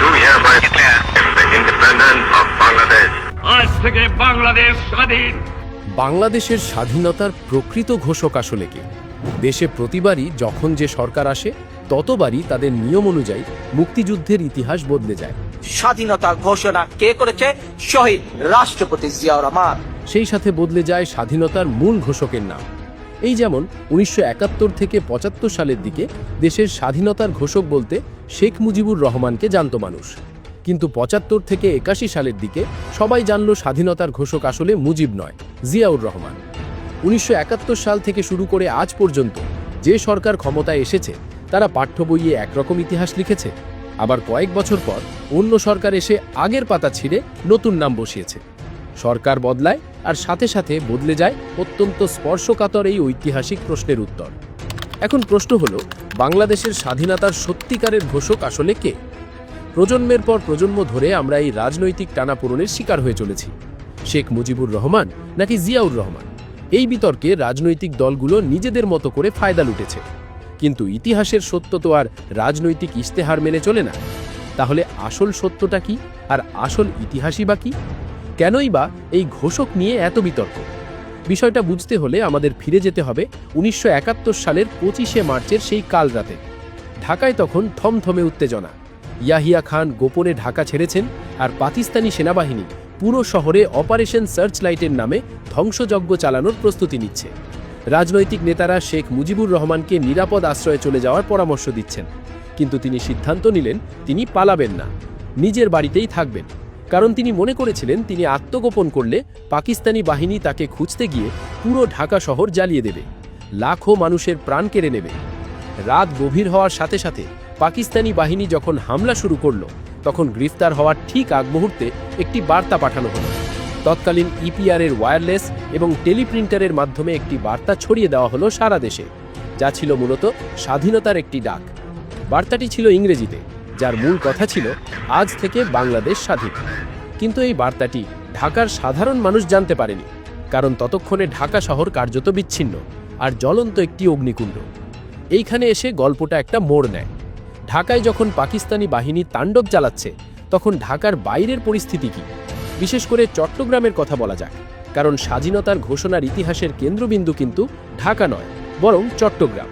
do hereby declare the independence of Bangladesh. আজ থেকে বাংলাদেশ স্বাধীন। বাংলাদেশের স্বাধীনতার প্রকৃত ঘোষক আসলে কে? দেশে প্রতিবারই যখন যে সরকার আসে ততবারই তাদের নিয়ম অনুযায়ী মুক্তিযুদ্ধের ইতিহাস বদলে যায়। স্বাধীনতা ঘোষণা কে করেছে? শহীদ রাষ্ট্রপতি জিয়াউর রহমান। সেই সাথে বদলে যায় স্বাধীনতার মূল ঘোষকের নাম। এই যেমন ১৯৭১ থেকে ৭৫ সালের দিকে দেশের স্বাধীনতার ঘোষক বলতে শেখ মুজিবুর রহমানকে জানত মানুষ, কিন্তু ৭৫ থেকে ৮১ সালের দিকে সবাই জানল স্বাধীনতার ঘোষক আসলে মুজিব নয়, জিয়াউর রহমান। ১৯৭১ সাল থেকে শুরু করে আজ পর্যন্ত যে সরকার ক্ষমতায় এসেছে তারা পাঠ্য বইয়ে একরকম ইতিহাস লিখেছে, আবার কয়েক বছর পর অন্য সরকার এসে আগের পাতা ছিঁড়ে নতুন নাম বসিয়েছে। সরকার বদলায় আর সাথে সাথে বদলে যায় অত্যন্ত স্পর্শকাতর এই ঐতিহাসিক প্রশ্নের উত্তর। এখন প্রশ্ন হলো, বাংলাদেশের স্বাধীনতার সত্যিকারের ঘোষক আসলে কে? প্রজন্মের পর প্রজন্ম ধরে আমরা এই রাজনৈতিক টানাপোড়েনের শিকার হয়ে চলেছি। শেখ মুজিবুর রহমান নাকি জিয়াউর রহমান? এই বিতর্কে রাজনৈতিক দলগুলো নিজেদের মতো করে ফায়দা লুটেছে, কিন্তু ইতিহাসের সত্য তো আর রাজনৈতিক ইশতেহার মেনে চলে না। তাহলে আসল সত্যটা কি, আর আসল ইতিহাসই বা কি? কেনই বা এই ঘোষক নিয়ে এত বিতর্ক? বিষয়টা বুঝতে হলে আমাদের ফিরে যেতে হবে ১৯৭১ সালের ২৫শে মার্চের সেই কাল রাতে। ঢাকায় তখন থমথমে উত্তেজনা। ইয়াহিয়া খান গোপনে ঢাকা ছেড়েছেন, আর পাকিস্তানি সেনাবাহিনী পুরো শহরে অপারেশন সার্চ লাইটের নামে ধ্বংসযজ্ঞ চালানোর প্রস্তুতি নিচ্ছে। রাজনৈতিক নেতারা শেখ মুজিবুর রহমানকে নিরাপদ আশ্রয়ে চলে যাওয়ার পরামর্শ দিচ্ছেন, কিন্তু তিনি সিদ্ধান্ত নিলেন তিনি পালাবেন না, নিজের বাড়িতেই থাকবেন। কারণ তিনি মনে করেছিলেন তিনি আত্মগোপন করলে পাকিস্তানি বাহিনী তাকে খুঁজতে গিয়ে পুরো ঢাকা শহর জ্বালিয়ে দেবে, লাখো মানুষের প্রাণ কেড়ে নেবে। রাত গভীর হওয়ার সাথে সাথে পাকিস্তানি বাহিনী যখন হামলা শুরু করল, তখন গ্রেফতার হওয়ার ঠিক আগ মুহূর্তে একটি বার্তা পাঠানো হলো। তৎকালীন ইপিআরের ওয়্যারলেস এবং টেলিপ্রিন্টারের মাধ্যমে একটি বার্তা ছড়িয়ে দেওয়া হলো সারা দেশে, যা ছিল মূলত স্বাধীনতার একটি ডাক। বার্তাটি ছিল ইংরেজিতে, যার মূল কথা ছিল আজ থেকে বাংলাদেশ স্বাধীন। কিন্তু এই বার্তাটি ঢাকার সাধারণ মানুষ জানতে পারেনি, কারণ ততক্ষণে ঢাকা শহর কার্যত বিচ্ছিন্ন আর জ্বলন্ত একটি অগ্নিকুণ্ড। এইখানে এসে গল্পটা একটা মোড় নেয়। ঢাকায় যখন পাকিস্তানি বাহিনী তাণ্ডব চালাচ্ছে, তখন ঢাকার বাইরের পরিস্থিতি কি? বিশেষ করে চট্টগ্রামের কথা বলা যাক, কারণ স্বাধীনতার ঘোষণার ইতিহাসের কেন্দ্রবিন্দু কিন্তু ঢাকা নয়, বরং চট্টগ্রাম।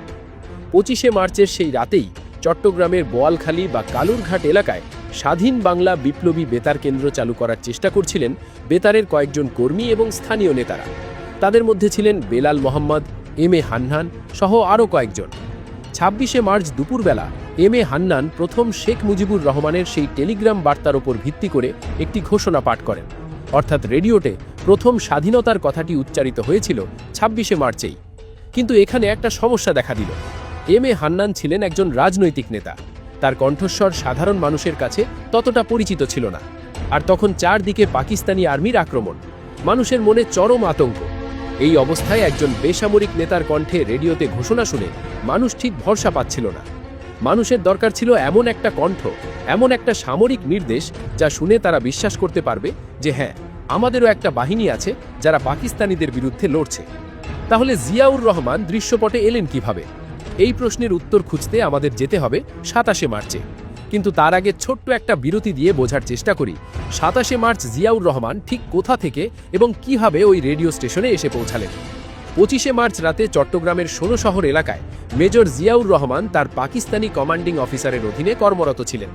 ২৫শে মার্চের সেই রাতেই চট্টগ্রামের বোয়ালখালী বা কালুরঘাট এলাকায় স্বাধীন বাংলা বিপ্লবী বেতার কেন্দ্র চালু করার চেষ্টা করছিলেন বেতারের কয়েকজন কর্মী এবং স্থানীয় নেতারা। তাদের মধ্যে ছিলেন বেলাল মোহাম্মদ, এম এ হান্নান সহ আরও কয়েকজন। ২৬শে মার্চ দুপুরবেলা এম এ হান্নান প্রথম শেখ মুজিবুর রহমানের সেই টেলিগ্রাম বার্তার ওপর ভিত্তি করে একটি ঘোষণা পাঠ করেন। অর্থাৎ রেডিওতে প্রথম স্বাধীনতার কথাটি উচ্চারিত হয়েছিল ২৬শে মার্চেই। কিন্তু এখানে একটা সমস্যা দেখা দিল। এম এ হান্নান ছিলেন একজন রাজনৈতিক নেতা, তার কণ্ঠস্বর সাধারণ মানুষের কাছে ততটা পরিচিত ছিল না। আর তখন চারদিকে পাকিস্তানি আর্মির আক্রমণ, মানুষের মনে চরম আতঙ্ক। এই অবস্থায় একজন বেসামরিক নেতার কণ্ঠে রেডিওতে ঘোষণা শুনে মানুষ ঠিক ভরসা পাচ্ছিল না। মানুষের দরকার ছিল এমন একটা কণ্ঠ, এমন একটা সামরিক নির্দেশ যা শুনে তারা বিশ্বাস করতে পারবে যে হ্যাঁ, আমাদেরও একটা বাহিনী আছে যারা পাকিস্তানিদের বিরুদ্ধে লড়ছে। তাহলে জিয়াউর রহমান দৃশ্যপটে এলেন কিভাবে? এই প্রশ্নের উত্তর খুঁজতে আমাদের যেতে হবে ২৭শে মার্চে। কিন্তু তার আগে ছোট্ট একটা বিরতি দিয়ে বোঝার চেষ্টা করি ২৭শে মার্চ জিয়াউর রহমান ঠিক কোথা থেকে এবং কিভাবে ওই রেডিও স্টেশনে এসে পৌঁছালেন। ২৫শে মার্চ রাতে চট্টগ্রামের ১৬ শহর এলাকায় মেজর জিয়াউর রহমান তার পাকিস্তানি কমান্ডিং অফিসারের অধীনে কর্মরত ছিলেন।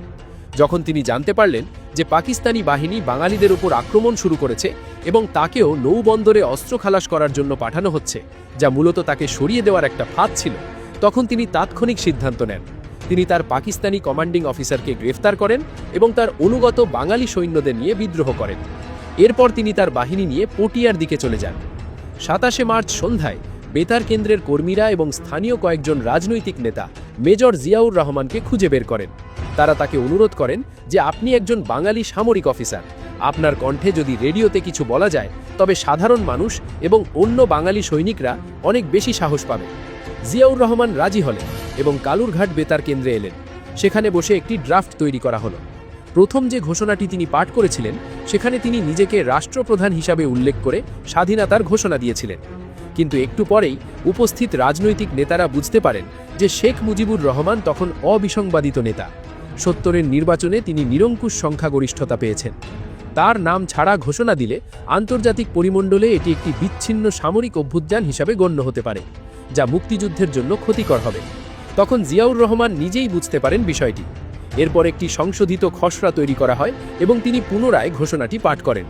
যখন তিনি জানতে পারলেন যে পাকিস্তানি বাহিনী বাঙালিদের উপর আক্রমণ শুরু করেছে এবং তাকেও নৌবন্দরে অস্ত্র খালাস করার জন্য পাঠানো হচ্ছে, যা মূলত তাকে সরিয়ে দেওয়ার একটা ফাঁদ ছিল, তখন তিনি তাৎক্ষণিক সিদ্ধান্ত নেন। তিনি তার পাকিস্তানি কমান্ডিং অফিসারকে গ্রেফতার করেন এবং তার অনুগত বাঙালি সৈন্যদের নিয়ে বিদ্রোহ করেন। এরপর তিনি তার বাহিনী নিয়ে পটিয়ার দিকে চলে যান। ২৭শে মার্চ সন্ধ্যায় বেতার কেন্দ্রের কর্মীরা এবং স্থানীয় কয়েকজন রাজনৈতিক নেতা মেজর জিয়াউর রহমানকে খুঁজে বের করেন। তারা তাকে অনুরোধ করেন যে আপনি একজন বাঙালি সামরিক অফিসার, আপনার কণ্ঠে যদি রেডিওতে কিছু বলা যায় তবে সাধারণ মানুষ এবং অন্য বাঙালি সৈনিকরা অনেক বেশি সাহস পাবে। জিয়াউর রহমান রাজি হলেন এবং কালুরঘাট বেতার কেন্দ্রে এলেন। সেখানে বসে একটি ড্রাফট তৈরি করা হলো। প্রথম যে ঘোষণাটি তিনি পাঠ করেছিলেন, সেখানে তিনি নিজেকে রাষ্ট্রপ্রধান হিসাবে উল্লেখ করে স্বাধীনতার ঘোষণা দিয়েছিলেন। কিন্তু একটু পরেই উপস্থিত রাজনৈতিক নেতারা বুঝতে পারেন যে শেখ মুজিবুর রহমান তখন অবিসংবাদিত নেতা। 70-এর নির্বাচনে তিনি নিরঙ্কুশ সংখ্যাগরিষ্ঠতা পেয়েছেন। তার নাম ছাড়া ঘোষণা দিলে আন্তর্জাতিক পরিমণ্ডলে এটি একটি বিচ্ছিন্ন সামরিক অভ্যুত্থান হিসাবে গণ্য হতে পারে, যা মুক্তিযুদ্ধের জন্য ক্ষতিকর হবে। তখন জিয়াউর রহমান নিজেই বুঝতে পারেন বিষয়টি। এরপর একটি সংশোধিত খসড়া তৈরি করা হয় এবং তিনি পুনরায় ঘোষণাটি পাঠ করেন।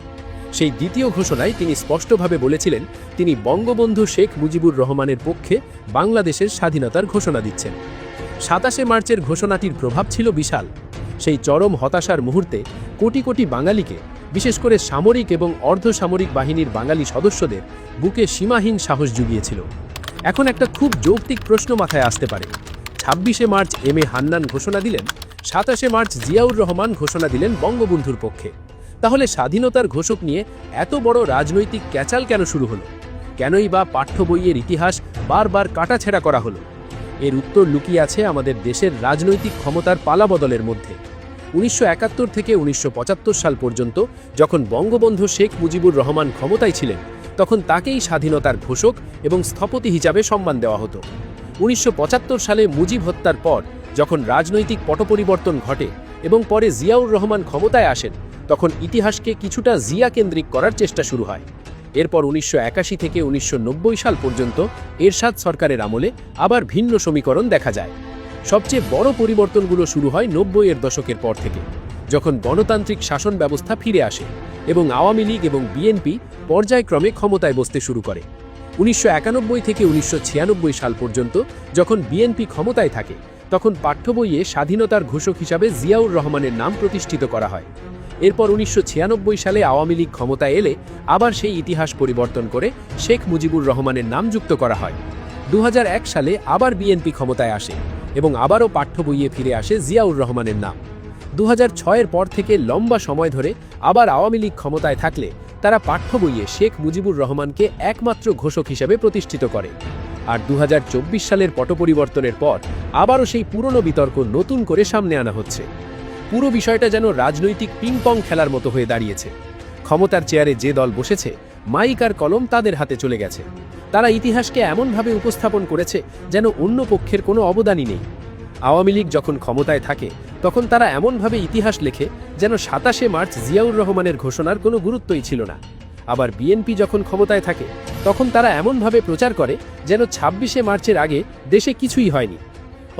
সেই দ্বিতীয় ঘোষণায় তিনি স্পষ্টভাবে বলেছিলেন তিনি বঙ্গবন্ধু শেখ মুজিবুর রহমানের পক্ষে বাংলাদেশের স্বাধীনতার ঘোষণা দিচ্ছেন। 27শে মার্চের ঘোষণাটির প্রভাব ছিল বিশাল। সেই চরম হতাশার মুহূর্তে কোটি কোটি বাঙালিকে, বিশেষ করে সামরিক এবং অর্ধসামরিক বাহিনীর বাঙালি সদস্যদের বুকে সীমাহীন সাহস জুগিয়েছিল। এখন একটা খুব যৌক্তিক প্রশ্ন মাথায় আসতে পারে। 26শে মার্চ এম এ হান্নান ঘোষণা দিলেন, 27শে মার্চ জিয়াউর রহমান ঘোষণা দিলেন বঙ্গবন্ধুর পক্ষে। তাহলে স্বাধীনতার ঘোষক নিয়ে এত বড় রাজনৈতিক ক্যাচাল কেন শুরু হলো? কেনই বা পাঠ্য বইয়ের ইতিহাস বারবার কাটাছেঁড়া করা হলো? এর উত্তর লুকিয়ে আছে আমাদের দেশের রাজনৈতিক ক্ষমতার পালাবদলের মধ্যে। 1971 থেকে 1975 সাল পর্যন্ত যখন বঙ্গবন্ধু শেখ মুজিবুর রহমান ক্ষমতায় ছিলেন, তখন তাকেই স্বাধীনতার ঘোষক এবং স্থপতি হিসাবে সম্মান দেওয়া হতো। 1975 সালে মুজিব হত্যার পর যখন রাজনৈতিক পটপরিবর্তন ঘটে এবং পরে জিয়াউর রহমান ক্ষমতায় আসেন, তখন ইতিহাসকে কিছুটা জিয়া কেন্দ্রিক করার চেষ্টা শুরু হয়। এরপর 1981 থেকে 1990 সাল পর্যন্ত এরশাদ সরকারের আমলে আবার ভিন্ন সমীকরণ দেখা যায়। সবচেয়ে বড় পরিবর্তনগুলো শুরু হয় 90-এর দশকের পর থেকে, যখন গণতান্ত্রিক শাসন ব্যবস্থা ফিরে আসে এবং আওয়ামী লীগ এবং বিএনপি পর্যায়ক্রমে ক্ষমতায় বসতে শুরু করে। 1991 থেকে 1996 সাল পর্যন্ত যখন বিএনপি ক্ষমতায় থাকে, তখন পাঠ্য বইয়ে স্বাধীনতার ঘোষক হিসাবে জিয়াউর রহমানের নাম প্রতিষ্ঠিত করা হয়। এরপর 1996 সালে আওয়ামী লীগ ক্ষমতায় এলে আবার সেই ইতিহাস পরিবর্তন করে শেখ মুজিবুর রহমানের নাম যুক্ত করা হয়। 2001 সালে আবার বিএনপি ক্ষমতায় আসে এবং আবারও পাঠ্য বইয়ে ফিরে আসে জিয়াউর রহমানের নাম। 2006-এর পর থেকে লম্বা সময় ধরে আবার আওয়ামী লীগ ক্ষমতায় থাকলে তারা পাঠ্য বইয়ে শেখ মুজিবুর রহমানকে একমাত্র ঘোষক হিসেবে প্রতিষ্ঠিত করে। আর 2024 সালের পটপরিবর্তনের পর আবারও সেই পুরনো বিতর্ক নতুন করে সামনে আনা হচ্ছে। পুরো বিষয়টা যেন রাজনৈতিক পিংপং খেলার মতো হয়ে দাঁড়িয়েছে। ক্ষমতার চেয়ারে যে দল বসেছে, মাইক আর কলম তাদের হাতে চলে গেছে। তারা ইতিহাসকে এমনভাবে উপস্থাপন করেছে যেন অন্য পক্ষের কোনো অবদানই নেই। আওয়ামী লীগ যখন ক্ষমতায় থাকে, তখন তারা এমনভাবে ইতিহাস লেখে যেন 27শে মার্চ জিয়াউর রহমানের ঘোষণার কোনো গুরুত্বই ছিল না। আবার বিএনপি যখন ক্ষমতায় থাকে, তখন তারা এমনভাবে প্রচার করে যেন 26শে মার্চের আগে দেশে কিছুই হয়নি।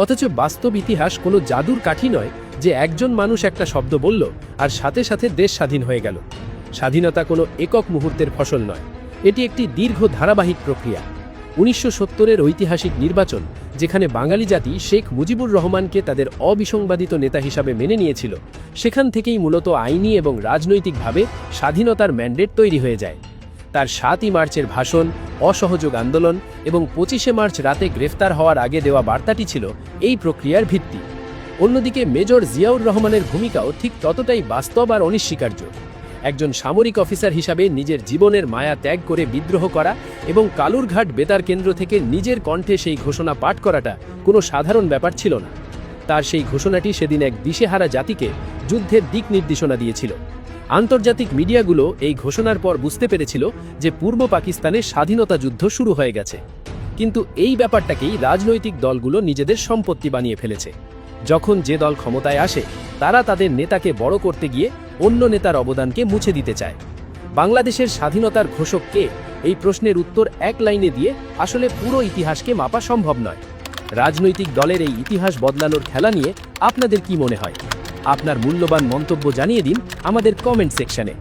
অথচ বাস্তব ইতিহাস কোনো জাদুর কাঠি নয় যে একজন মানুষ একটা শব্দ বলল আর সাথে সাথে দেশ স্বাধীন হয়ে গেল। স্বাধীনতা কোনো একক মুহূর্তের ফসল নয়, এটি একটি দীর্ঘ ধারাবাহিক প্রক্রিয়া। 1970-এর ঐতিহাসিক নির্বাচন, যেখানে বাঙালি জাতি শেখ মুজিবুর রহমানকে তাদের অবিসংবাদিত নেতা হিসাবে মেনে নিয়েছিল, সেখান থেকেই মূলত আইনি এবং রাজনৈতিকভাবে স্বাধীনতার ম্যান্ডেট তৈরি হয়ে যায়। তার 7ই মার্চের ভাষণ, অসহযোগ আন্দোলন এবং 25শে মার্চ রাতে গ্রেফতার হওয়ার আগে দেওয়া বার্তাটি ছিল এই প্রক্রিয়ার ভিত্তি। অন্যদিকে মেজর জিয়াউর রহমানের ভূমিকাও ঠিক ততটাই বাস্তব আর অনিস্বীকার্য। একজন সামরিক অফিসার হিসাবে নিজের জীবনের মায়া ত্যাগ করে বিদ্রোহ করা এবং কালুরঘাট বেতার কেন্দ্র থেকে নিজের কণ্ঠে সেই ঘোষণা পাঠ করাটা কোনো সাধারণ ব্যাপার ছিল না। তার সেই ঘোষণাটি সেদিন এক দিশেহারা জাতিকে যুদ্ধের দিক নির্দেশনা দিয়েছিল। আন্তর্জাতিক মিডিয়াগুলো এই ঘোষণার পর বুঝতে পেরেছিল যে পূর্ব পাকিস্তানে স্বাধীনতা যুদ্ধ শুরু হয়ে গেছে। কিন্তু এই ব্যাপারটাকেই রাজনৈতিক দলগুলো নিজেদের সম্পত্তি বানিয়ে ফেলেছে। যখন যে দল ক্ষমতায় আসে, তারা তাদের নেতাকে বড় করতে গিয়ে অন্য নেতার অবদানকে মুছে দিতে চায়। বাংলাদেশের স্বাধীনতার ঘোষক কে, এই প্রশ্নের উত্তর এক লাইনে দিয়ে আসলে পুরো ইতিহাসকে মাপা সম্ভব নয়। রাজনৈতিক দলের এই ইতিহাস বদলানোর খেলা নিয়ে আপনাদের কি মনে হয়? আপনার মূল্যবান মন্তব্য জানিয়ে দিন আমাদের কমেন্ট সেকশনে।